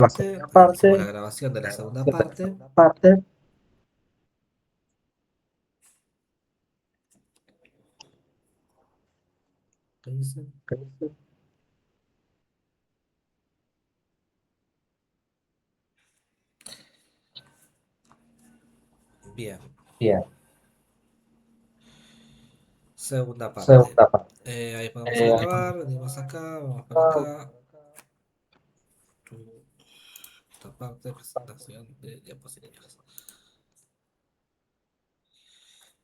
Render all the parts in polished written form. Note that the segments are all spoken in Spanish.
Arrancamos la grabación de la segunda parte. ¿Qué dice? Bien, segunda parte. Ahí podemos grabar, venimos acá, vamos para acá. Esta parte, presentación de diapositivas.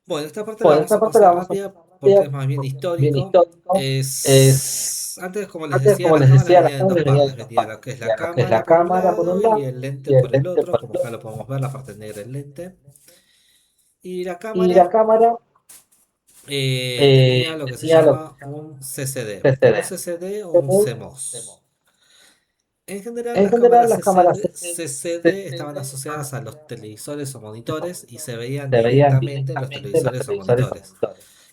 Bueno, esta parte la vamos a pasar rápida porque es más bien histórico. Antes, como les decía, la cámara venía en dos partes. Venía lo que es la cámara por un lado y el lente por el otro, como acá lo podemos ver, la parte negra del lente. Y la cámara tenía lo que se llama un CCD, o un CMOS. En general, las cámaras CCD estaban asociadas a los televisores o monitores y se veían directamente en los televisores o monitores.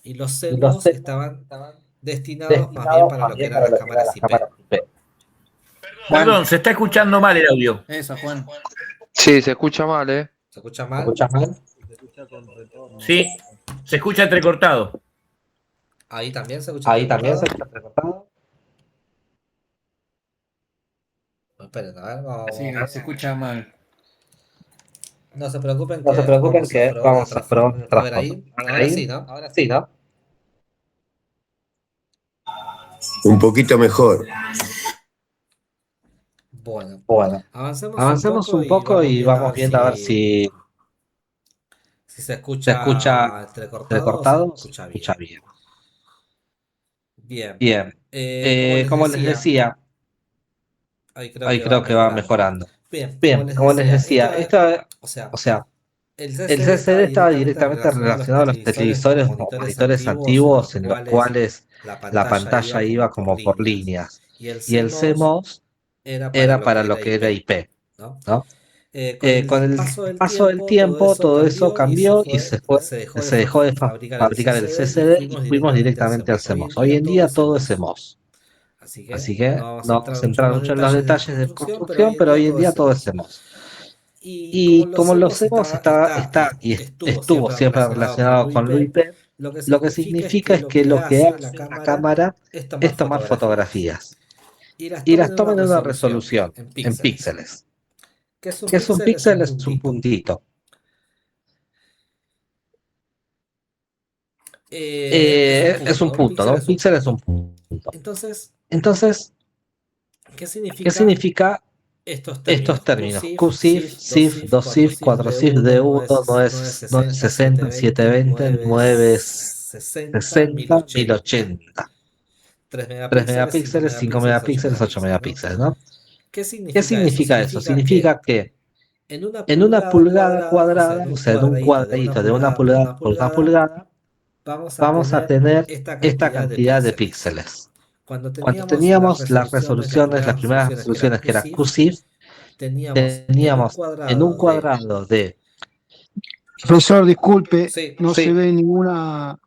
Y los CMOS estaban destinados más bien para lo que eran las cámaras IP. Perdón, se está escuchando mal el audio. Eso, Juan. Sí, se escucha mal, ¿eh? ¿Se escucha mal? Sí, se escucha entrecortado. Ahí también se escucha entrecortado. Esperen, a ver, vamos. Sí, se escucha mal. No se preocupen que vamos a probar. A ver ahí. Ahora sí, ¿no? Un poquito mejor. Bueno, Avancemos avancemos un poco y vamos viendo a ver si se escucha entrecortado o se escucha bien. Bien. Como les decía, ahí creo que va mejorando. Bien, como les decía, o sea, el CCD estaba directamente relacionado a los televisores o monitores antiguos en los cuales la pantalla iba como por líneas. Y el CMOS era para lo que era IP, ¿no? Con el paso del tiempo todo eso cambió y se dejó de fabricar el CCD y fuimos directamente al CMOS. Hoy en día todo es CMOS. Así que no vamos a entrar mucho en los detalles de construcción, pero hoy en día todo es CMOS. Y como los CMOS estuvo siempre relacionado con lo IP, lo que significa es que lo que hace la cámara es tomar fotografías y las toma en una resolución, en píxeles. ¿Qué es un píxel? Es un puntito. Es un punto, ¿no? Un píxel es un punto. Entonces, ¿qué significa estos términos? QSIF, SIF, 2SIF, 4SIF, D1, 960, 720, 960, 1080. 3 megapíxeles, 5 megapíxeles, 8 megapíxeles, ¿no? ¿Qué significa eso? Significa que en una pulgada cuadrada, o sea, en un cuadradito de una pulgada por una pulgada, vamos a tener esta cantidad de píxeles. Cuando teníamos las resoluciones, las primeras resoluciones que era QSIF, teníamos en un cuadrado de... Profesor, disculpe, no Sí. se ve ninguna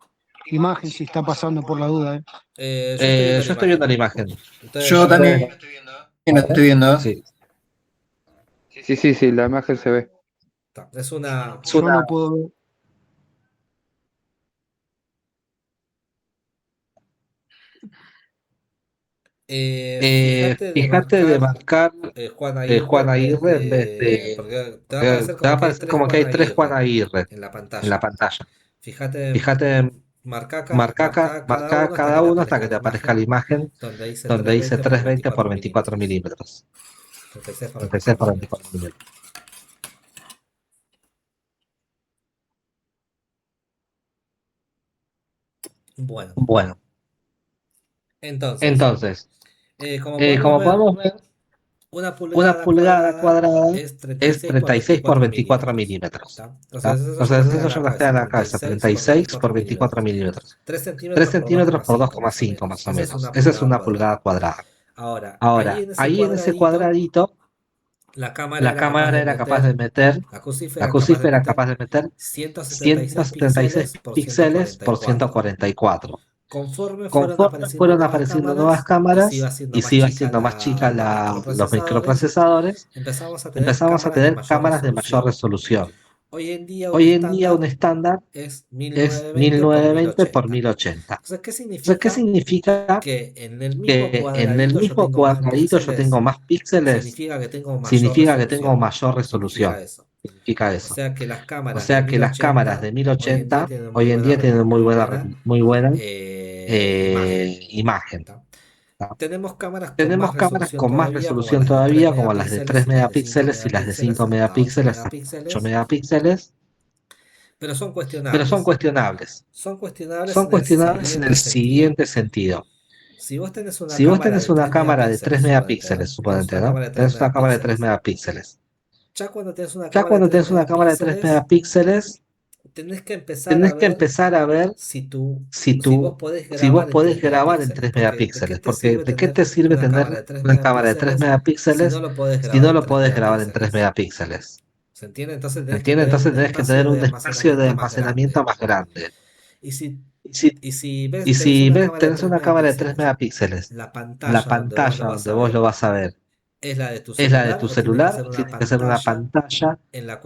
imagen si está pasando por la duda. Yo estoy viendo la imagen. Yo también lo estoy viendo. Sí. Sí, la imagen se ve. Es una... Yo no puedo ver. Fíjate de marcar Juan Aguirre en vez de... Porque te va a aparecer como que hay tres Juan Aguirre en la pantalla. Fíjate, marca cada uno hasta que te aparezca la imagen donde dice 320 por 24 milímetros. 36 por 24 milímetros. Bueno. Entonces, como podemos ver, una pulgada cuadrada es 36 por 24 milímetros. Entonces eso ya nos queda en la cabeza, 36 por 24 milímetros. 3 centímetros por 2,5 más o menos. Esa es una pulgada cuadrada. Ahora, ahí en ese cuadradito, la cámara era capaz de meter, la QSIF era capaz de meter 176 píxeles por 144. Conforme fueron apareciendo nuevas cámaras y se iba haciendo más chica los microprocesadores, empezamos a tener cámaras de mayor resolución. Hoy en día un estándar es 1920 por 1080. Entonces, ¿qué significa? Que en el mismo cuadradito yo tengo más píxeles, significa que tengo mayor resolución. Significa eso. O sea que las cámaras de 1080 hoy en día tienen muy buena imagen. Tenemos cámaras con más resolución todavía, como las de 3 megapíxeles y las de 5 megapíxeles, 8 megapíxeles, pero son cuestionables. Son cuestionables en el siguiente sentido. Si vos tenés una cámara de 3 megapíxeles, suponete, ¿no? Tenés una cámara de 3 megapíxeles. Ya cuando tenés una cámara de 3 megapíxeles, tenés que empezar a ver si vos podés grabar en 3 megapíxeles. Porque ¿de qué te sirve tener una cámara de 3 megapíxeles si no lo podés grabar en 3 megapíxeles? ¿Se entiende? Entonces tenés que tener un espacio de almacenamiento más grande. Y si tenés una cámara de 3 megapíxeles, la pantalla donde vos lo vas a ver es la de tu celular, tiene que ser una pantalla en la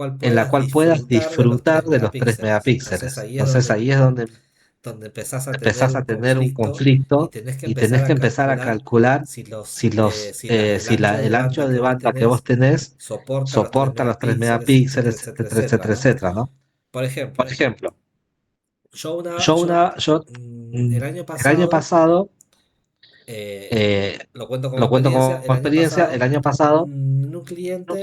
cual puedas disfrutar de los 3 megapíxeles. Entonces ahí es donde empezás a tener un conflicto y tenés que empezar a calcular si el ancho de banda que vos tenés soporta los 3 megapíxeles, etcétera, etcétera, etcétera, ¿no? Por ejemplo, el año pasado, lo cuento como experiencia, el año pasado un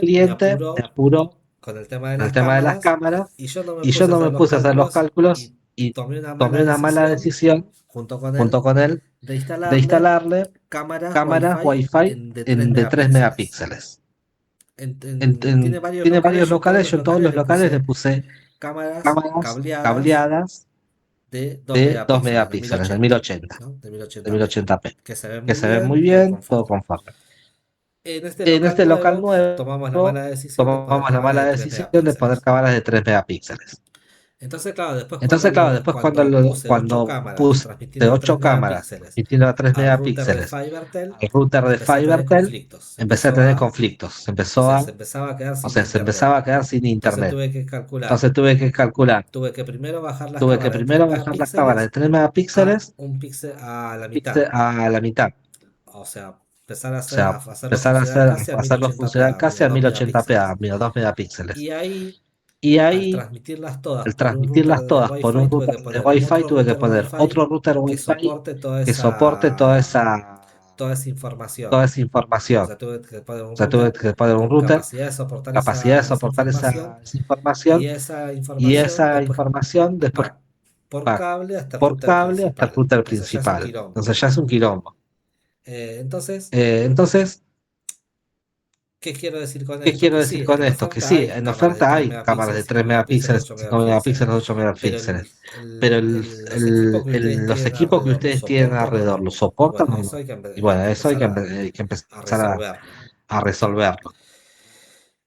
cliente me apuró con el tema de las cámaras y yo no me puse a hacer los cálculos y tomé una mala decisión junto con él de instalarle cámaras Wi-Fi de 3 megapíxeles. Tiene varios locales, yo en todos los locales le puse cámaras cableadas de 2 megapíxeles, de 1080, de 1080p, que se ven muy bien, todo conforme. En este local nuevo tomamos la mala decisión de poner cámaras de 3 megapíxeles. Entonces, claro, después cuando puse 8 cámaras y tiene a 3 megapíxeles, el router de FiberTel, empecé a tener conflictos. Se empezaba a quedar sin internet. Entonces tuve que calcular. Tuve que primero bajar las cámaras de 3 megapíxeles a la mitad. O sea, empezar a hacerlo funcionar casi a 1080p, a 2 megapíxeles. Y ahí, al transmitirlas todas por un router de Wi-Fi, tuve que poner otro router Wi-Fi que soporte toda esa información. O sea, tuve que poner un router capacidad de soportar esa información y esa información después por cable hasta el router principal. Entonces ya es un quilombo. Entonces, ¿qué quiero decir con esto? Que sí, en oferta hay cámaras de 3 megapíxeles, 5 megapíxeles, 8 megapíxeles. Pero los equipos que ustedes tienen alrededor, ¿los soportan o no? Y bueno, eso hay que empezar a resolverlo.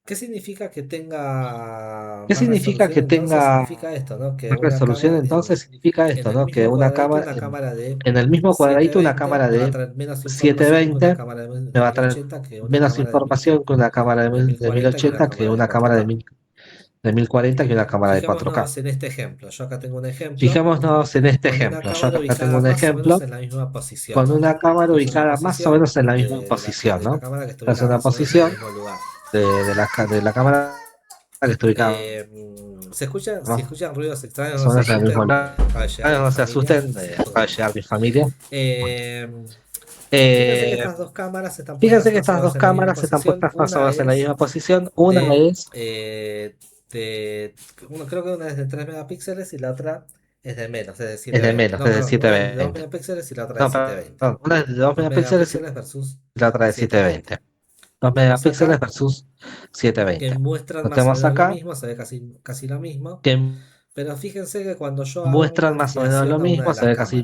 ¿Qué significa que tenga más resolución? Entonces significa esto, ¿no? Que una cámara en el mismo cuadradito, una cámara de 720 me va a traer menos información que una cámara de 1080, que una cámara de 1040, que una cámara de 4K. Fijémonos en este ejemplo. Yo acá tengo un ejemplo con una cámara ubicada más o menos en la misma posición, ¿no? Es una posición de la cámara que está ubicada. Si escuchan ruidos extraños, no se asusten, acaba de llegar mi familia. Fíjense que estas dos cámaras están puestas más o menos en la misma posición. Una es creo que una es de 3 megapíxeles y la otra es de menos, es de 720. Es de 720. Una es de 2 megapíxeles y la otra de 720. Una es de 2 megapíxeles y la otra de 720. 2 megapíxeles versus 720. Que muestran más o menos lo mismo, se ve casi lo mismo. Pero fíjense que cuando yo muestran más o menos lo mismo, se ve casi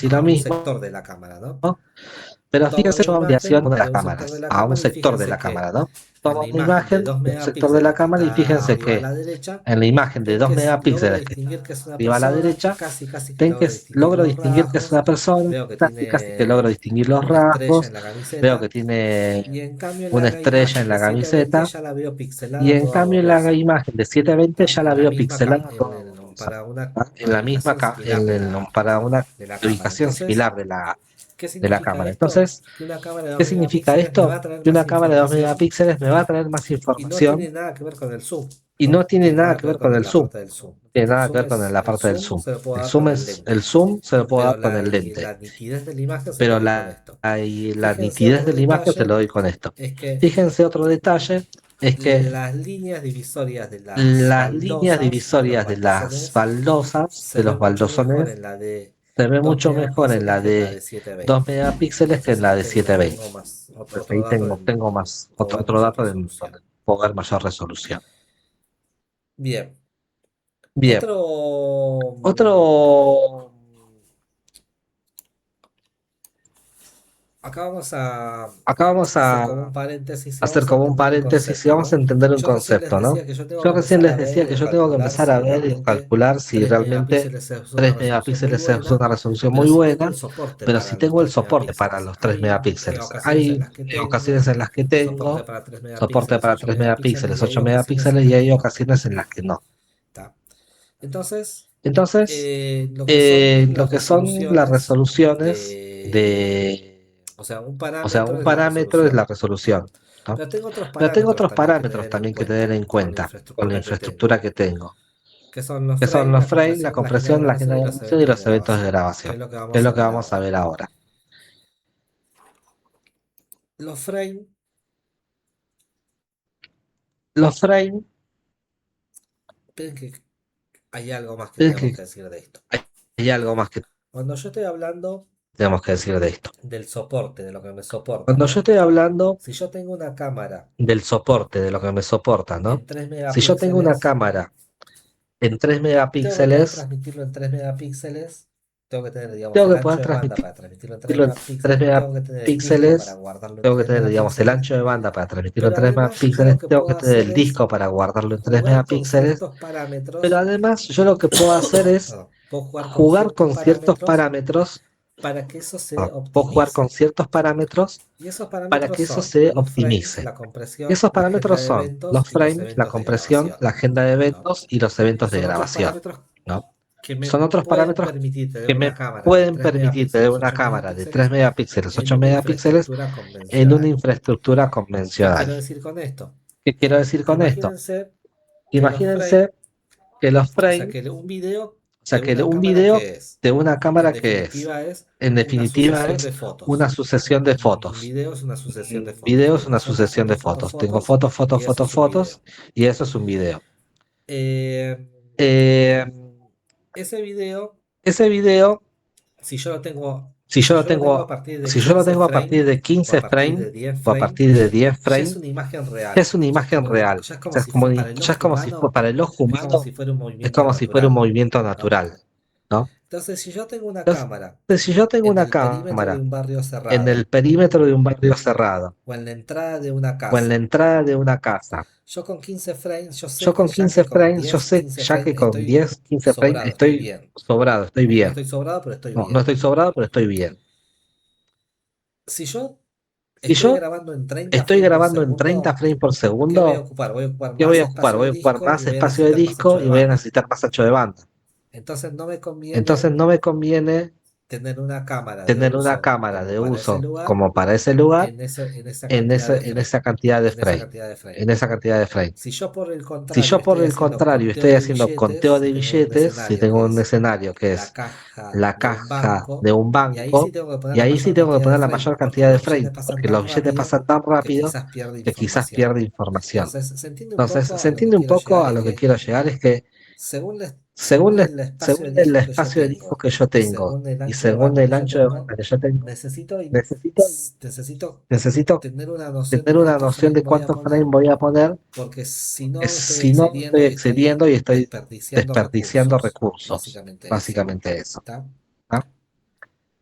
lo mismo. Un sector de la cámara, ¿no? Pero fíjense yo ampliación de las cámaras, a un sector de la cámara, ¿no? Tomo una imagen de un sector de la cámara y fíjense que en la imagen de 2 megapíxeles que está arriba a la derecha, ven que logro distinguir que es una persona, casi que logro distinguir los rasgos, veo que tiene una estrella en la camiseta, y en cambio en la imagen de 720 ya la veo pixelada en la misma para una ubicación similar de la cámara. Entonces, ¿qué significa esto? Que una cámara de 2 megapíxeles me va a traer más información y no tiene nada que ver con el zoom. No tiene nada que ver con la parte del zoom. El zoom se lo puedo dar con el lente. Pero la nitidez de la imagen te lo doy con esto. Fíjense otro detalle. Es que las líneas divisorias de las baldosas, de los baldosones, se ve mucho mejor en la de 2 megapíxeles que en la de 720. Pues ahí tengo más otro dato de poder mayor resolución. Bien. Otro. Acá vamos a hacer como un paréntesis y vamos a entender un concepto, ¿no? Yo recién les decía que yo tengo que empezar a ver y calcular si realmente 3 megapíxeles es una resolución muy buena, pero si tengo el soporte para los 3 megapíxeles. Hay ocasiones en las que tengo soporte para 3 megapíxeles, 8 megapíxeles y hay ocasiones en las que no. Entonces, lo que son las resoluciones o sea, un parámetro es la resolución, ¿no? Pero tengo otros parámetros también que tener en cuenta con la infraestructura que tengo, que son los frames, la compresión, la generación y los eventos de grabación, que es lo que vamos a ver ahora. Los frames. Esperen que hay algo más que tenemos que decir de esto. Hay algo más que cuando yo estoy hablando tenemos que decir de esto. Del soporte, de lo que me soporta. Cuando yo estoy hablando, si yo tengo una cámara del soporte, de lo que me soporta, ¿no? Si yo tengo una cámara en 3 megapíxeles, transmitirlo en 3 megapíxeles, tengo que tener, digamos, tengo que poder transmitirlo en 3 megapíxeles, tengo que tener, digamos, el ancho de banda para transmitirlo en 3 megapíxeles, tengo que tener el disco para guardarlo en 3 megapíxeles, pero además yo lo que puedo hacer es jugar con ciertos parámetros para que eso se optimice. Puedo jugar con ciertos parámetros para que eso se optimice. Y esos parámetros son los frames, la compresión, la agenda de eventos y los eventos de grabación, ¿no? Son otros parámetros que me pueden permitir tener una cámara de 3 megapíxeles, 8 megapíxeles en una infraestructura convencional. ¿Qué quiero decir con esto? Imagínense que los frames, o sea, que un video de una cámara que es, en definitiva, es una sucesión de fotos. Un video es una sucesión de fotos. Tengo fotos, fotos, fotos, fotos, y eso es un video. Ese video, si yo lo tengo a partir de 15 frames o a partir de 10 frames, es una imagen real. O sea, ya es como si para el ojo humano es como si fuera un movimiento natural, ¿no? Entonces, si yo tengo una cámara en el perímetro de un barrio cerrado o en la entrada de una casa, yo con 15 frames, yo sé ya que con 10, 15 frames estoy sobrado, estoy bien. No estoy sobrado, pero estoy bien. Si yo estoy grabando en 30 frames por segundo, ¿qué voy a ocupar? Voy a ocupar más espacio de disco y voy a necesitar más ancho de banda. Entonces no me conviene tener una cámara de uso como para ese lugar en esa cantidad de frame. Si yo por el contrario estoy haciendo conteo de billetes, si tengo un escenario que es la caja de un banco, y ahí sí tengo que poner la mayor cantidad de frames, porque los billetes pasan tan rápido que quizás pierde información. Entonces, se entiende un poco a lo que quiero llegar, es que según el espacio de disco que yo tengo y según el ancho de banda que yo tengo, necesito tener una noción de cuántos frames voy a poner, porque si no estoy excediendo y estoy desperdiciando recursos. Básicamente eso. ¿Ah?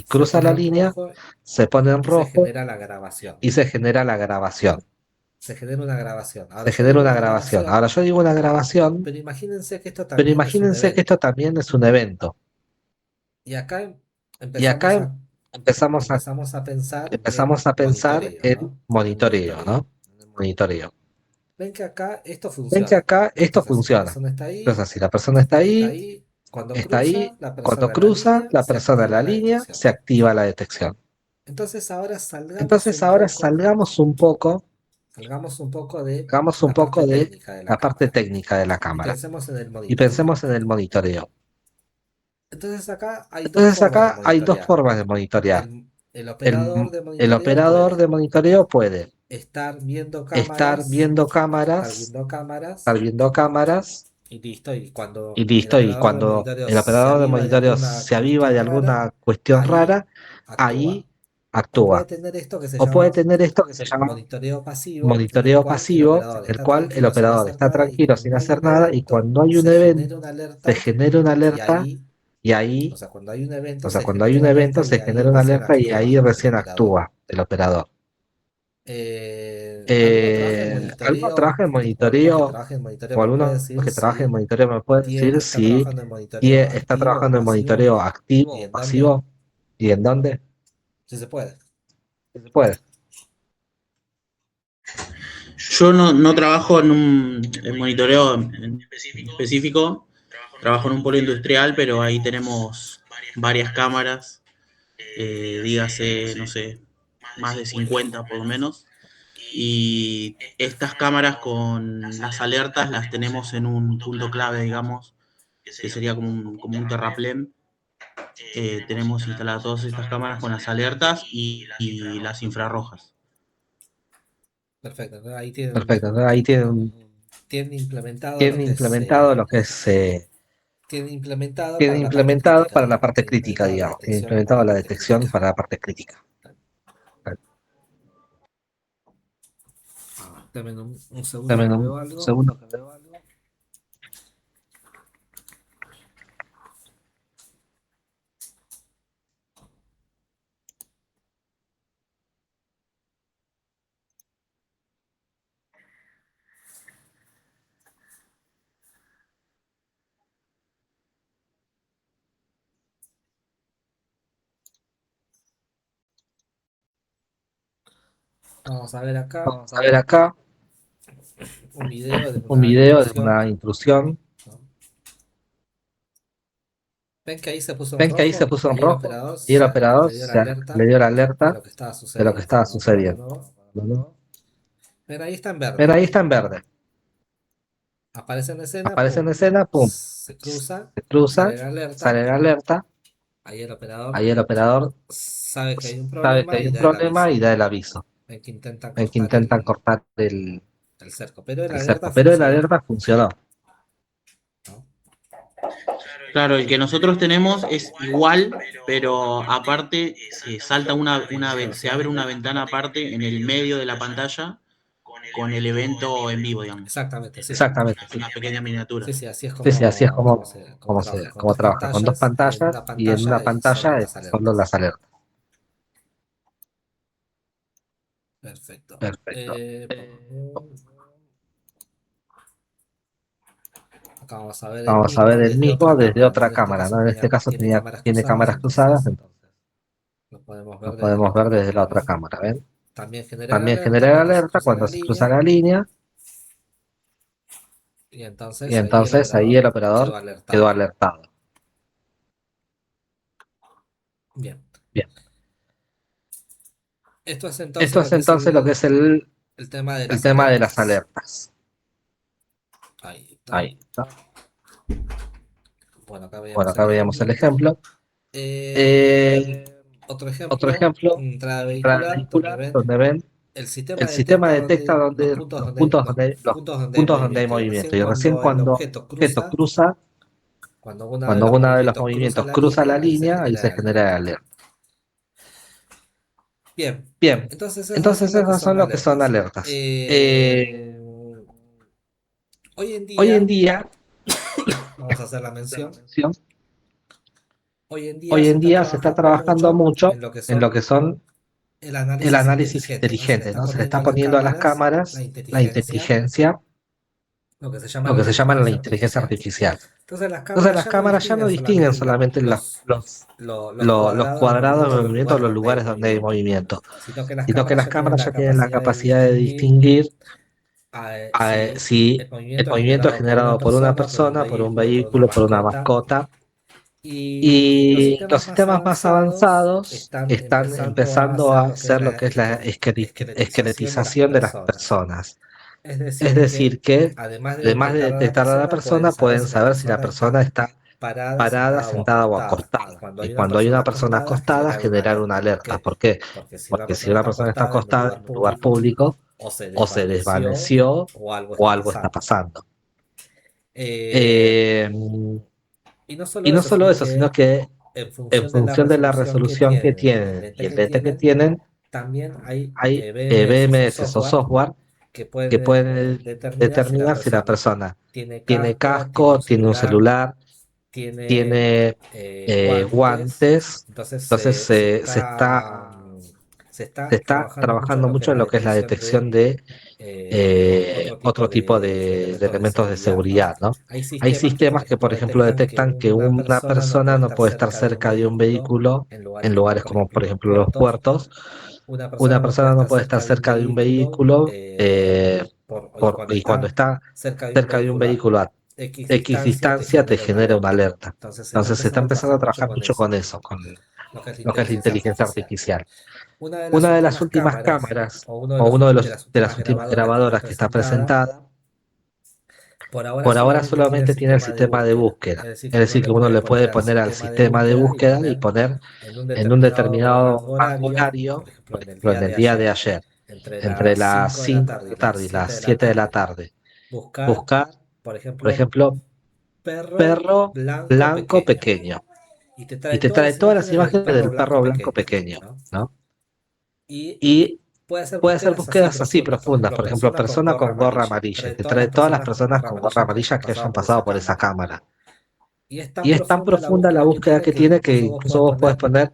y cruza la línea, se pone en rojo y se genera la grabación. se genera una grabación. se genera una grabación. Ahora yo digo una grabación, Pero imagínense que esto pero también es un imagínense que evento. esto también es un evento. Y acá Y acá empezamos a, empezamos a pensar empezamos a pensar en ¿no? monitoreo, ¿no? Monitoreo. Ven que acá esto Ven que funciona. acá esto Entonces, la funciona. persona está ahí, Entonces, si la persona está ahí, Cuando está ahí, la persona cuando en la cruza, línea, la se persona en activa la la línea, detección. se activa la detección. Entonces ahora Entonces ahora salgamos un poco de hagamos un la parte poco de técnica de la la parte cámara técnica de la y cámara pensemos en el y monitoreo. pensemos en el monitoreo. Entonces acá hay dos Entonces formas de acá hay dos monitorear. formas de monitorear. El operador de El monitoreo operador de puede monitoreo puede estar viendo estar viendo cámaras, estar viendo cámaras y listo. Y y cuando el listo. Y operador de cuando monitoreo el se operador de aviva de monitoreo alguna se aviva cuestión de rara, alguna cuestión ahí rara, actúa. ahí O puede actúa. tener esto que se O puede llama tener esto que se llama en el monitoreo cual el pasivo, operador en el está cual el tranquilo sin operador hacer está nada y tranquilo cuando sin no hay hacer un nada y evento cuando hay un se evento genera una se alerta genera una y alerta ahí, y o ahí, sea, cuando hay un evento o sea, se cuando hay genera un una alerta evento y se ahí genera una recién alerta y ahí actúa el recién operador. actúa el operador. ¿Alguno trabaja en ¿Alguno monitoreo? trabaja en O alguno que monitoreo? trabaje en monitoreo O me puede alguno decir que trabaje en si monitoreo me puede decir está si trabajando en monitoreo está activo o trabajando en pasivo monitoreo activo y o en dónde. pasivo y en dónde. Si se puede. Si se puede. Yo no trabajo en monitoreo en específico, trabajo en un polo industrial, pero ahí tenemos varias cámaras, dígase, no sé, más de 50 por lo menos. Y estas cámaras con las alertas las tenemos en un punto clave, digamos, que sería como un terraplén. Tenemos instaladas todas estas cámaras con las alertas y las infrarrojas. Perfecto. Entonces ahí Perfecto. Entonces ahí tienen implementado lo que es tienen para la parte implementado crítica, para la digamos. parte Tiene crítica, implementado la digamos. Tienen detección para implementado la la parte detección crítica. para la parte crítica. Dame un segundo Dame que un veo algo. segundo que veo algo. Vamos a ver acá Vamos a ver acá un video de un una video de intrusión. una intrusión. ¿No? Ven que ahí se puso en Ven que ahí se rojo. puso en Ahí el rojo operador y el operador le dio la le alerta dio la de alerta lo que estaba de lo que sucediendo. estaba Vamos a verlo de sucediendo. nuevo. ¿No? Ven, ahí está en Ven, verde. ahí está en verde. Aparece en escena, Aparece en pum. escena, pum. Se cruza, Se cruza, sale la alerta. sale la alerta. Ahí el operador Ahí el operador sabe que hay un sabe que problema hay y un da el problema aviso. y da el aviso. Ven que intentan Ven que cortar intentan cortar el cerco. Pero la el alerta cerco. Pero la funcionó. alerta funcionó. ¿No? Claro, el que nosotros tenemos es igual, pero aparte salta se abre una ventana aparte en el medio de la pantalla con el evento en vivo, digamos. Exactamente, sí. Exactamente, sí. Una pequeña miniatura. Sí, sí, así es Sí, sí, así es como trabaja. Con como dos trabaja, con dos pantallas pantallas y en una solo pantalla las solo alertas. las alertas. Perfecto. Perfecto. Acá vamos a ver el Vamos a ver mismo el desde mismo otra desde cámara, ¿no? otra En este cámara, caso ¿no? En este caso tiene cámaras tiene cruzadas, cámaras cruzadas, entonces entonces lo podemos lo ver desde la podemos otra ver desde la cámara, otra ¿ven? cámara, ¿ven? También genera la También alerta genera la cuando se alerta cruza cuando la se cruza línea la línea y y entonces ahí el entonces ahí el operador quedó operador quedó alertado. alertado. Bien. Bien. Esto es Esto entonces es entonces lo que es el tema de el las tema de las alertas. alertas. Ahí está. Ahí está. Bueno, acá Bueno, veíamos acá el veíamos el ejemplo. ejemplo. Otro Otro ejemplo, ejemplo, entrada entrada vehicular, donde vehicular, ven donde ven el sistema el sistema detecta detecta los donde puntos donde los hay puntos donde hay movimiento. Y movimiento. recién Y recién cuando el cuando objeto el objeto cruza, cruza, cuando uno de cuando los uno de los movimientos cruza movimientos la cruza la línea, ahí se línea, ahí genera se la genera la alerta. alerta. Bien, Bien, entonces esas entonces son lo que esas son son lo que son alertas. alertas. Hoy en Hoy en día, día, vamos a hacer la hacer la mención, mención, hoy en día hoy se en está día se está trabajando trabajando mucho mucho en lo que en lo que son son el análisis inteligente, ¿no? Se le está poniendo a las cámaras la inteligencia, lo que se llama la inteligencia artificial. Entonces las cámaras ya no distinguen solamente los cuadrados de movimiento, los lugares donde hay movimiento, sino que las cámaras ya tienen la capacidad de distinguir si el movimiento es generado por una persona, por un vehículo, por una mascota. Y los sistemas más avanzados están empezando a hacer lo que es la esqueletización de las personas. Es decir, que además de detectar a la persona, pueden saber si la persona está parada, sentada o acostada. Y cuando hay una persona acostada, generar una alerta. ¿Por qué? Porque si una persona está acostada en un lugar público, o se desvaneció o algo está pasando. Y no solo eso, sino que en función de la resolución que tienen y el lente que tienen, hay BMS o software que pueden determinar si la persona tiene casco, tiene un celular, tiene guantes. Entonces se está trabajando mucho en lo que es la detección de otro tipo de elementos de seguridad, ¿no? Hay sistemas que, por ejemplo, detectan que una persona no puede estar cerca de un vehículo en lugares como, por ejemplo, los puertos. Una persona no puede estar cerca de un vehículo y cuando está cerca de un vehículo a X distancia te genera una alerta. Entonces se está empezando a trabajar mucho con eso, con lo que es la inteligencia artificial. Una de las últimas cámaras o una de las últimas grabadoras que está presentada, por ahora solamente tiene el sistema de búsqueda. Es decir, que uno le puede poner al sistema de búsqueda y poner en un determinado horario, por ejemplo, en el día de ayer, entre las 5 de la tarde y las 7 de la tarde, buscar, por ejemplo, perro blanco pequeño. Y te trae todas las imágenes del perro blanco pequeño, ¿no? Y puede hacer búsquedas así profundas, por ejemplo, persona con gorra amarilla, te trae todas las personas con gorra amarilla que hayan pasado por esa cámara. Y es tan profunda la búsqueda que tiene que incluso vos podés poner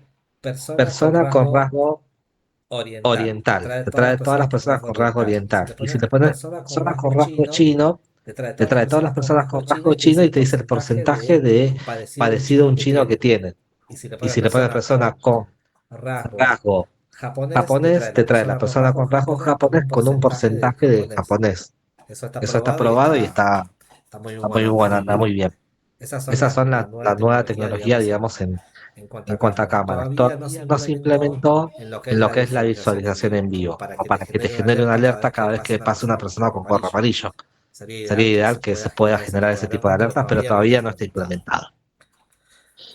persona con rasgo oriental, te trae todas las personas con rasgo oriental. Y si te pones persona con rasgo chino, te trae todas las personas con rasgo chino y te dice el porcentaje de parecido a un chino que tienen. Y si le pones persona con rasgo japonés, te trae la persona con rasgo japonés con un porcentaje de japonés. Eso está probado y está muy bueno, anda muy bien. Esas son la nueva tecnología, digamos, en cuanto a cámaras. Todavía no se implementó en lo que es la visualización en vivo, o para que te genere una alerta cada vez que pase una persona con gorro amarillo. Sería ideal que se pueda generar ese tipo de alertas, pero todavía no está implementado.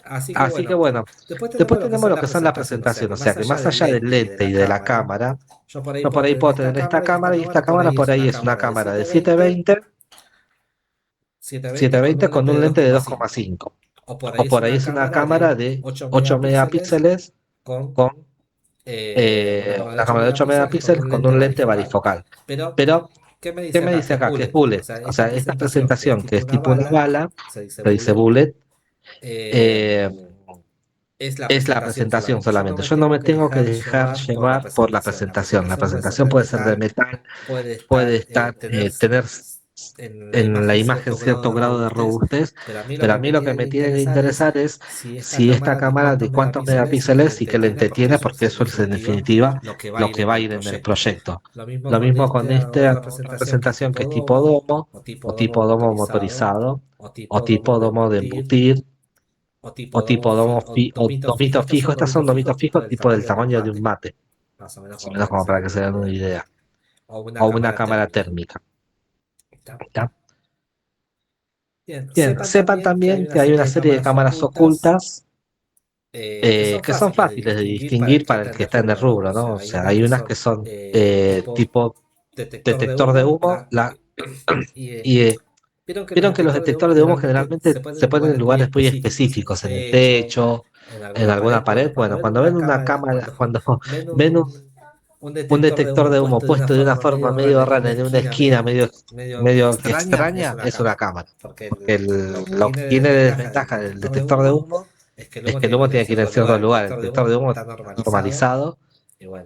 Así que bueno, después tenemos lo que son las presentaciones, o sea que más allá del lente y de la cámara, yo por ahí puedo tener esta cámara y esta cámara por ahí es una cámara de 720 con un lente de 2,5. O por ahí es una cámara de 8 megapíxeles con una cámara de 8 megapíxeles con un lente varifocal. Pero ¿qué me dice acá? Que es bullet. O sea, esta presentación que es tipo una bala, se dice bullet, es la presentación solamente. Yo no me tengo que dejar llevar por la presentación. La presentación puede ser de metal, puede estar, tener en la imagen cierto grado de robustez, pero a mí lo que me tiene que interesar es si esta cámara de cuántos megapíxeles y qué lente tiene, porque eso es en definitiva lo que va a ir en el proyecto. Lo mismo con esta presentación que es tipo domo, o tipo domo motorizado, o tipo domo de embutir, o tipo domito fijo. Estas son domitos fijos tipo del tamaño de un mate, más o menos como para que se den una idea, o una cámara térmica. Bien, sepan también que hay una serie de cámaras ocultas que son fáciles de distinguir para el que está en el rubro, ¿no? O sea, hay unas que son tipo detector de humo, vieron que los detectores de humo generalmente se ponen en lugares muy específicos, en el techo, en alguna pared. Bueno, cuando ven una cámara, cuando ven un detector de humo puesto de una forma medio rara en una esquina medio extraña, es una cámara. Porque lo que tiene de desventaja del detector de humo es que el humo tiene que ir en cierto lugar. El detector de humo está normalizado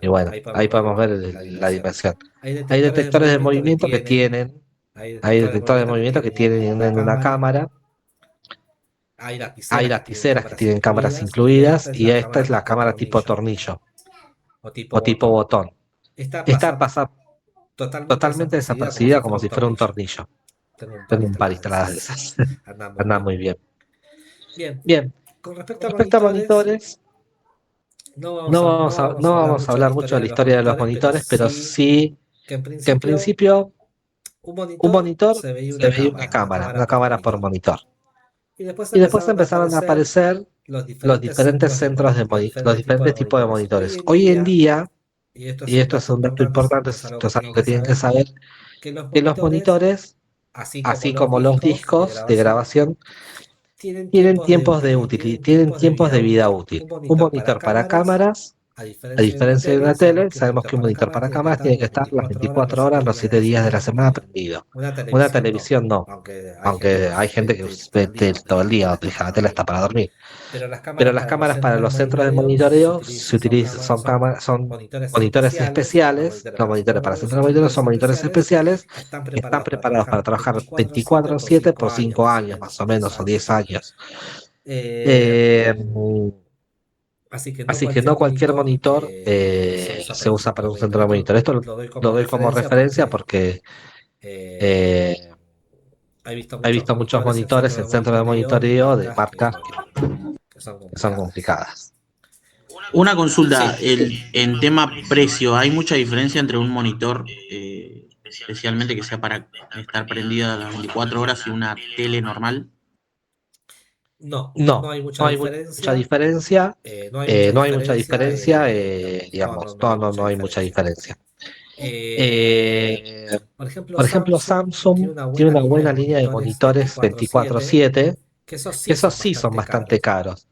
Y bueno, ahí podemos ver la dimensión. Hay detectores de movimiento que tienen, hay detectores de movimiento que tienen en una cámara. Hay lapiceras que tienen cámaras incluidas y esta es la cámara tipo tornillo o tipo botón. Esta pasa totalmente desapercibida como si fuera un tornillo. Tengo un par instaladas de esas. Anda muy bien. Bien, con respecto a monitores, no vamos a hablar mucho de la historia de los monitores, pero sí que en principio un monitor se veía una cámara por monitor. Y después empezaron a aparecer los diferentes centros de los diferentes tipos de monitores. Hoy en día, y esto es un dato importante, esto es algo que tienen que saber, que los monitores, así como los discos de grabación, tienen tiempos de vida útil. Un monitor para cámaras, a diferencia de una tele, sabemos que un monitor para cámaras tiene que estar las 24 horas, los 7 días de la semana prendido. Una televisión no, aunque hay gente que ve todo el día, utiliza la tele hasta para dormir. Pero las cámaras para los centros de monitoreo se utilizan, son monitores especiales. Los monitores para centros de monitoreo son monitores especiales que están preparados para trabajar 24/7 por 5 años más o menos, o 10 años. Así que no cualquier monitor se usa para un centro de monitoreo. Esto lo doy como referencia porque he visto muchos monitores en centros de monitoreo de marcas que son complicadas. Una consulta, en tema precio, ¿hay mucha diferencia entre un monitor, especialmente que sea para estar prendida las 24 horas y una tele normal? No hay mucha diferencia. No hay mucha diferencia, digamos, no hay mucha diferencia. Por ejemplo, Samsung tiene una buena línea de monitores 24/7, que esos sí son bastante caros.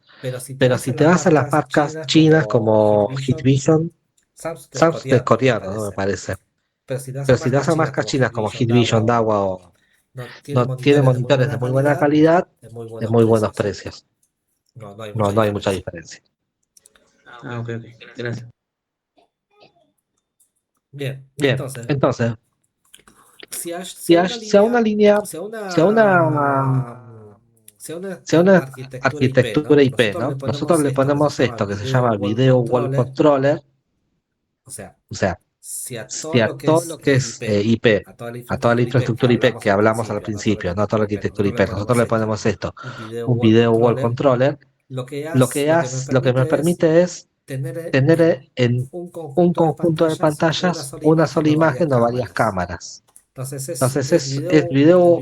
Pero si te vas a las marcas chinas como Hikvision, Samsung es coreano, ¿no? Me parece. Pero si te vas a marcas chinas como Hikvision, Dahua no tiene monitores de muy buena calidad, de muy buenos precios. No hay mucha diferencia. Ok, gracias. Bien, entonces, si a una línea, si a una arquitectura IP, ¿no? Nosotros le ponemos esto que se llama Video Wall Controller, o sea, si a todo lo que es IP, a toda la infraestructura IP que hablamos al principio, no a toda la arquitectura IP, nosotros le ponemos esto, un Video Wall Controller, lo que me permite es tener en un conjunto de pantallas una sola imagen o varias cámaras. Entonces es video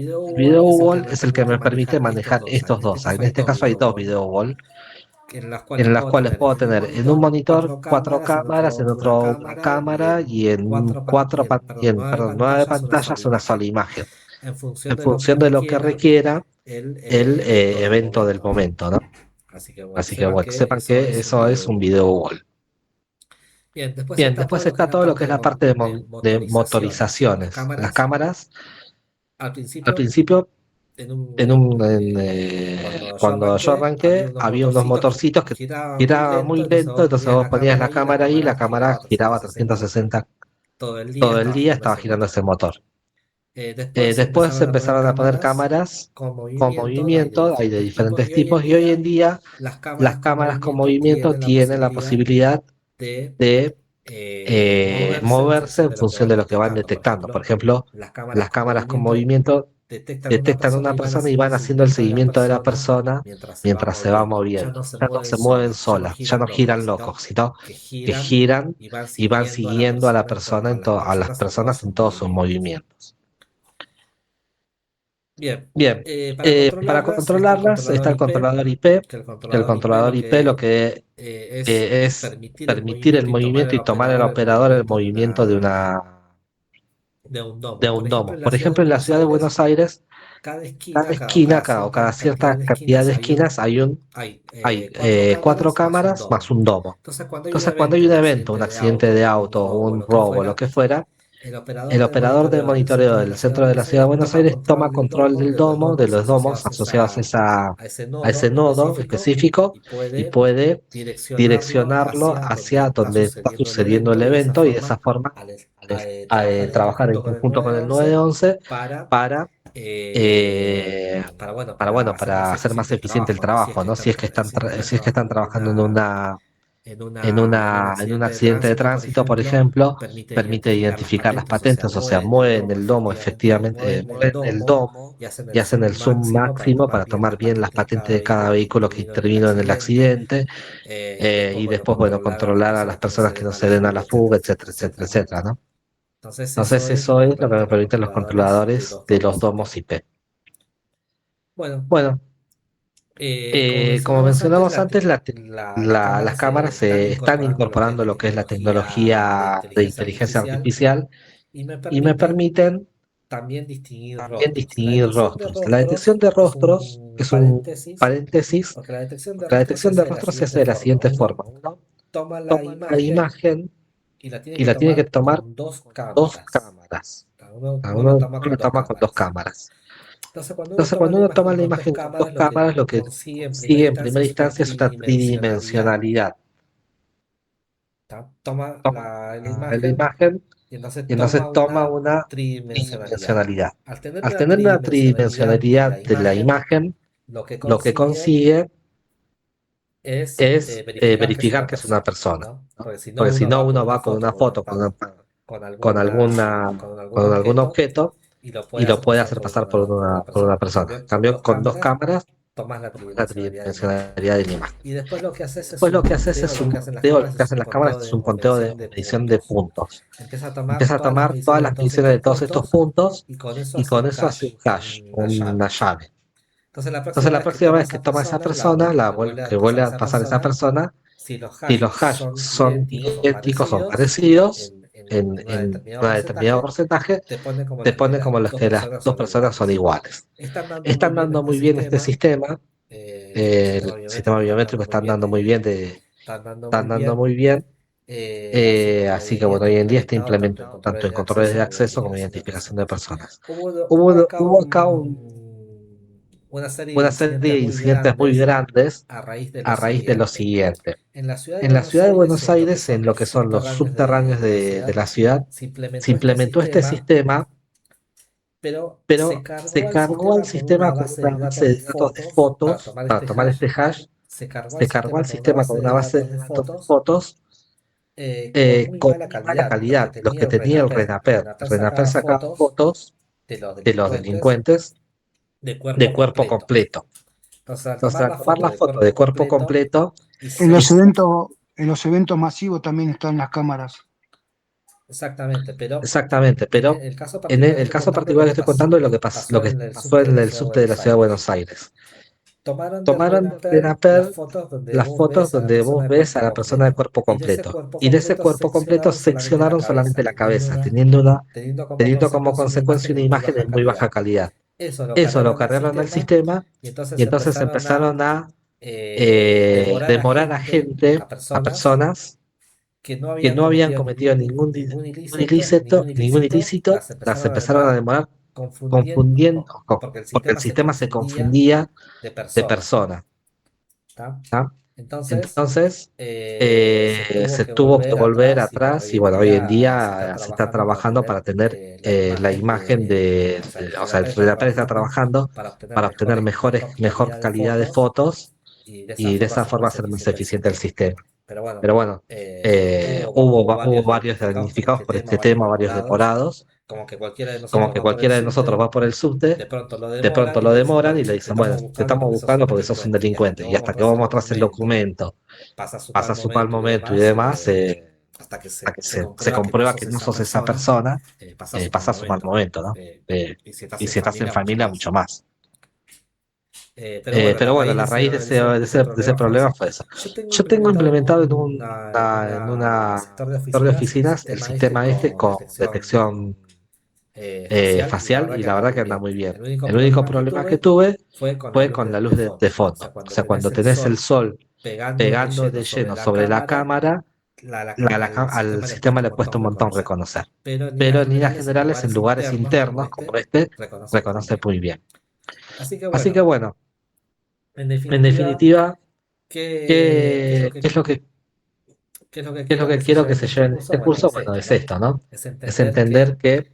wall es el que me permite manejar estos dos. En este caso hay dos video wall en las cuales puedo tener en un monitor 4 cámaras, en otro una cámara y en 9 pantallas una sola imagen, en función de lo que requiera el evento del momento, ¿no? Así que bueno, sepan que eso es un video wall. Bien, después está todo lo que es la parte de motorizaciones. Las cámaras, al principio, cuando yo arranqué, había unos motorcitos que giraban muy lento, entonces vos ponías la cámara ahí y la cámara giraba 360 todo el día, estaba girando ese motor. Después empezaron a poner cámaras con movimiento, hay de diferentes tipos, y hoy en día las cámaras con movimiento tienen la posibilidad de moverse en función de lo que van detectando. Por ejemplo, las cámaras con movimiento detectan a una persona y van haciendo el seguimiento de la persona mientras se va moviendo. Ya no se mueven solas, ya no giran locos, sino que giran y van siguiendo a la persona a las personas en todos sus movimientos. Bien, para controlarlas está el controlador IP, que el controlador IP lo que es permitir el movimiento y tomar al operador el movimiento de un domo. Por ejemplo, en la ciudad de Buenos Aires, cada esquina o cada cierta cantidad de esquinas hay 4 cámaras más un domo. Entonces, cuando hay un evento, un accidente de auto, un robo, lo que fuera, El operador de monitoreo del centro de la ciudad de Buenos Aires toma control del domo, de los domos asociados a ese nodo específico y puede direccionarlo hacia donde está sucediendo el evento y de esa forma trabajar en conjunto con el 911 para hacer más eficiente el trabajo, ¿no? Si es que están trabajando en un accidente de tránsito, por ejemplo, permite identificar las patentes, o sea, mueven el domo efectivamente, mueven el domo y hacen el zoom máximo para tomar bien las patentes de cada vehículo que intervino en el accidente y después, bueno, controlar a las personas que no se den a la fuga, etcétera, etcétera, etcétera, ¿no? Entonces eso es lo que me permiten los controladores de los domos IP. Bueno, como mencionamos antes, las cámaras se están incorporando lo que es la tecnología de inteligencia artificial y me permiten también distinguir rostros. La detección de rostros es un paréntesis, porque la detección de rostros se hace de la siguiente forma. Uno toma la imagen y la tiene que tomar con dos cámaras. Uno lo toma con dos cámaras. Entonces, cuando uno toma la imagen con dos cámaras, lo que consigue en primera instancia es una tridimensionalidad. Toma la imagen y entonces toma una tridimensionalidad. Al tener una tridimensionalidad de la imagen, lo que consigue es verificar que es una persona, ¿no? Porque si no, uno va con una foto, con algún objeto y lo puede hacer pasar por una persona. En cambio, con dos cámaras tomas la tridimensionalidad de la imagen. Y después lo que haces es un conteo, lo que hacen las cámaras es un conteo de medición de puntos. Empieza a tomar todas las mediciones de todos estos puntos y con eso hace un hash, una llave. Entonces la próxima vez que toma esa persona, que vuelve a pasar esa persona, si los hash son idénticos o parecidos en un determinado porcentaje, te pone como los que las dos personas son iguales. Están dando muy bien este sistema, el sistema biométrico están dando muy bien, así que bueno, hoy en día está implementado tanto en controles de acceso como identificación de personas. Hubo acá una serie de incidentes muy grandes a raíz de lo siguiente. En la ciudad de Buenos Aires, en lo que son los subterráneos de la ciudad, se implementó este sistema, pero se cargó al sistema con una base de datos de fotos. Para tomar este hash, se cargó al sistema con una base de datos de fotos con mala calidad, los que tenía el RENAPER. El RENAPER sacaba fotos de los delincuentes de cuerpo completo. Entonces, al tomar la foto de cuerpo completo, En los eventos masivos también están las cámaras. Exactamente, pero en el caso particular que estoy contando es lo que pasó en el subte de la ciudad de Buenos Aires. Tomaron de RENAPER las fotos donde vos ves a la persona de cuerpo completo, y de ese cuerpo completo seccionaron solamente la cabeza, teniendo como consecuencia una imagen de muy baja calidad. Eso lo cargaron al sistema y entonces empezaron a demorar a gente, a personas que no habían cometido ningún ilícito, las empezaron a demorar confundiendo, porque el sistema se confundía de persona. ¿Tá? Entonces se tuvo que volver atrás y bueno, hoy en día se está trabajando para tener la imagen o sea, el RENAPER está trabajando para obtener mejor calidad de fotos y de esa forma hacer más eficiente el sistema. Pero bueno, hubo varios damnificados por este tema, varios demorados. Como que cualquiera de nosotros va por el subte, de pronto lo demoran y le dicen, bueno, te estamos buscando porque sos un delincuente. Y hasta que vos mostrás el documento, pasa su mal momento y demás, hasta que se comprueba que no sos esa persona, pasa su mal momento, ¿no? Y si estás en familia, mucho más. Pero bueno, la raíz de ese problema fue eso. Yo tengo implementado en un sector de oficinas el sistema este con detección facial y la verdad que anda muy bien. El único problema que tuve fue con la luz de fondo. O sea, cuando tenés el sol pegando de lleno sobre la cámara, al sistema le cuesta un montón reconocer. Pero en líneas generales, en lugares internos como este, reconoce muy bien. Así que bueno, en definitiva, ¿qué es lo que quiero que se lleve en este curso? Bueno, es esto, ¿no? Es entender que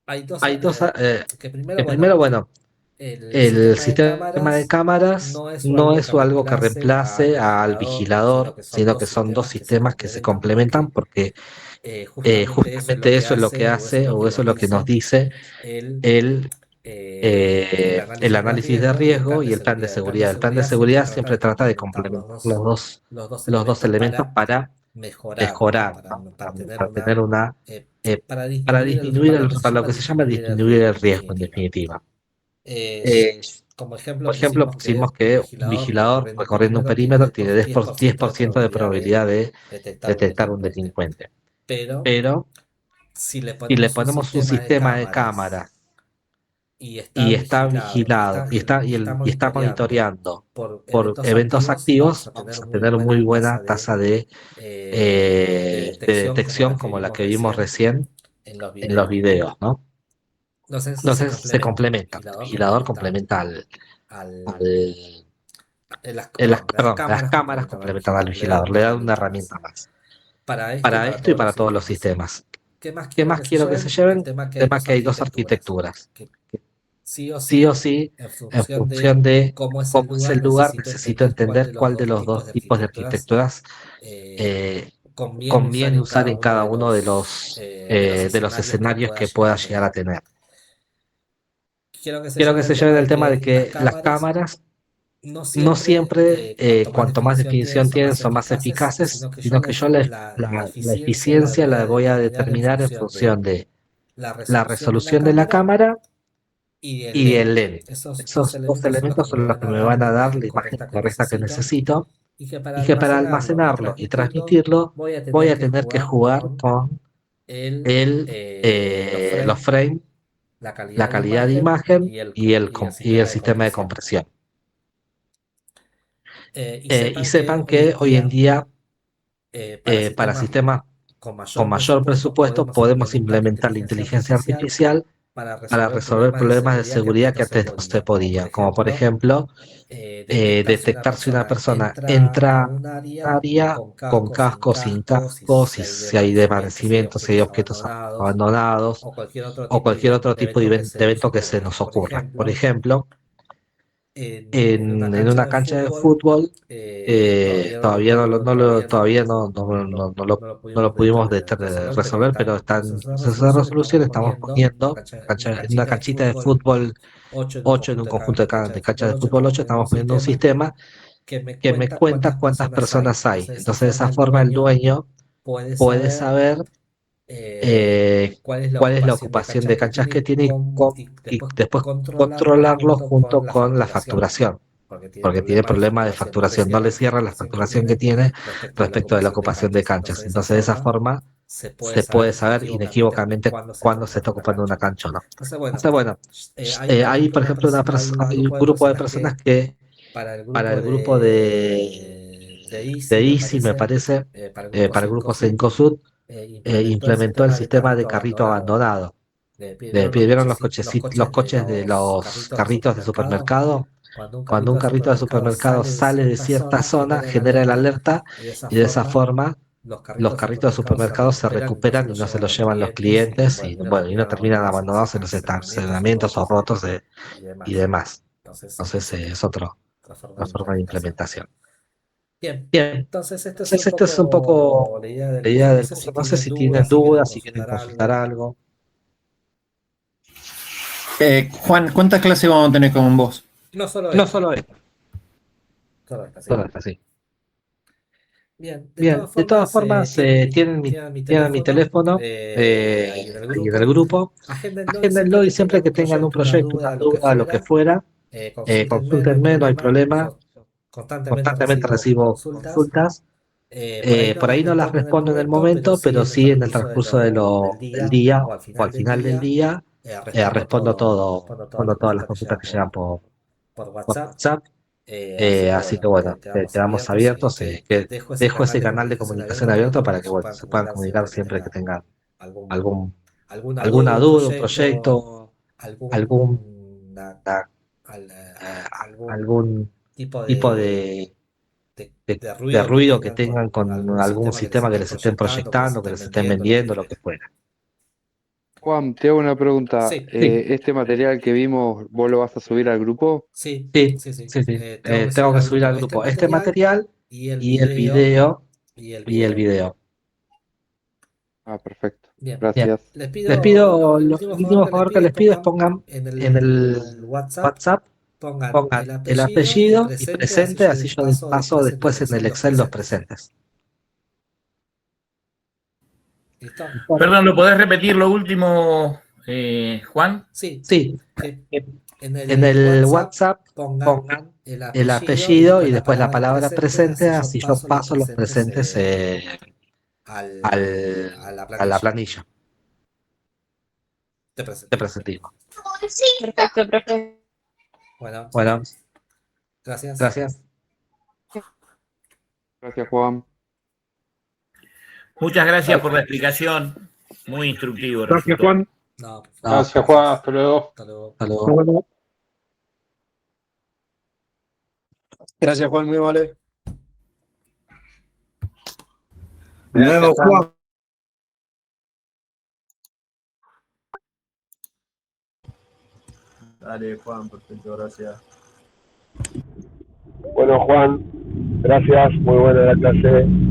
hay dos, que primero, bueno, el sistema de cámaras no es algo que reemplace al vigilador, sino que son dos sistemas que se complementan porque justamente eso es lo que hace o eso es lo que nos dice el análisis de riesgo y el plan de seguridad. El plan de seguridad siempre trata de complementar los dos elementos para mejorar, ¿no? Para tener una para disminuir para lo que se llama disminuir el riesgo en definitiva. Por ejemplo, pusimos que un vigilador recorriendo un perímetro tiene 10% de probabilidad de detectar un delincuente. Pero si le ponemos un sistema de cámara y está vigilado y está monitoreando por eventos activos, vamos a tener muy buena tasa de detección como la que vimos recién en los videos, ¿no? Entonces se complementa, el vigilador complementa las cámaras complementan al vigilador, le dan una herramienta más. Para esto y para todos los sistemas. ¿Qué más quiero que se lleven? El tema que hay dos arquitecturas. Sí o sí, en función de cómo es el lugar, necesito entender cuál de los dos tipos de arquitecturas conviene usar en cada uno de los escenarios que pueda llegar a tener. Quiero que se lleven el tema de que las cámaras no siempre, cuanto más definición tienen, son más eficaces, sino que yo la eficiencia la voy a determinar en función de la resolución de la cámara y el lente. Esos dos elementos son los que me van a dar la imagen correcta que necesito y que para almacenarlo y transmitirlo voy a tener que jugar con los frames, la calidad de imagen y el sistema de compresión. Y sepan que hoy en día para sistemas con mayor presupuesto podemos implementar la inteligencia artificial para resolver problemas de seguridad que antes no se podía, como por ejemplo detectar si una persona entra a un área con casco, sin casco, si hay desvanecimientos, si hay objetos abandonados o cualquier otro tipo de evento que se nos ocurra. Por ejemplo, en una cancha de fútbol todavía no lo pudimos resolver, pero está en proceso de resolución. Estamos poniendo en una canchita de fútbol 8, en un conjunto de canchas de fútbol 8, estamos poniendo un sistema que me cuenta cuántas personas hay. Entonces de esa forma el dueño puede saber cuál es la ocupación de canchas que tiene y después controlarlo junto con la facturación, porque tiene problemas de facturación, no le cierra la facturación que tiene respecto de la ocupación de canchas. Entonces de esa forma se puede saber inequívocamente cuándo se está ocupando una cancha o no. Entonces bueno, hay por ejemplo hay un grupo de personas que para el grupo de Easy, me parece, para el grupo Cencosud, implementó el sistema de carrito abandonado. ¿Vieron los coches de los carritos de supermercado? Cuando un carrito de supermercado sale de cierta zona, genera la alerta y de esa forma los carritos de supermercado se recuperan y no se los llevan los clientes y no terminan abandonados en los estacionamientos o rotos y demás. Entonces es otra forma de implementación. Bien, entonces esto es un poco la idea del curso. No sé si tienen dudas, si quieren consultar algo. Juan, ¿cuántas clases vamos a tener con vos? No solo esta. Solo esta, sí. Bien, de todas formas, tienen mi teléfono y del grupo. Agéndenlo y siempre que tengan un proyecto, una duda, lo que fuera, consúltenme, no hay problema. Constantemente recibo consultas. Por ahí no las respondo en el momento, pero sí en el transcurso del día o al final del día respondo todas las consultas que llegan por WhatsApp. Así que bueno, quedamos abiertos. Que dejo ese canal de comunicación abierto para que bueno, se puedan comunicar siempre que tengan algún, alguna duda, un proyecto, algún tipo de ruido que tengan con algún sistema que les estén proyectando, que les estén vendiendo, lo que fuera. Juan, te hago una pregunta. Sí. ¿Este material que vimos, vos lo vas a subir al grupo? Sí. Tengo que subir al grupo este material y el video. Ah, perfecto. Bien. Gracias. Les pido, lo último favor que les pido es pongan en el WhatsApp, pongan el apellido y presente, así yo les paso después en el Excel los presentes. ¿Listo? Perdón, ¿lo podés repetir lo último, Juan? Sí. En el WhatsApp pongan el apellido y después la palabra presente, así yo paso los presentes a la planilla de presentismo. Perfecto, profe. Bueno, gracias. Gracias, Juan. Muchas gracias por la explicación. Muy instructivo. Gracias, Juan. No, Gracias, Juan. Hasta luego. Hasta luego. Gracias, Juan. Muy vale. Luego, Juan. Dale, Juan. Perfecto, gracias. Bueno, Juan, gracias. Muy buena la clase.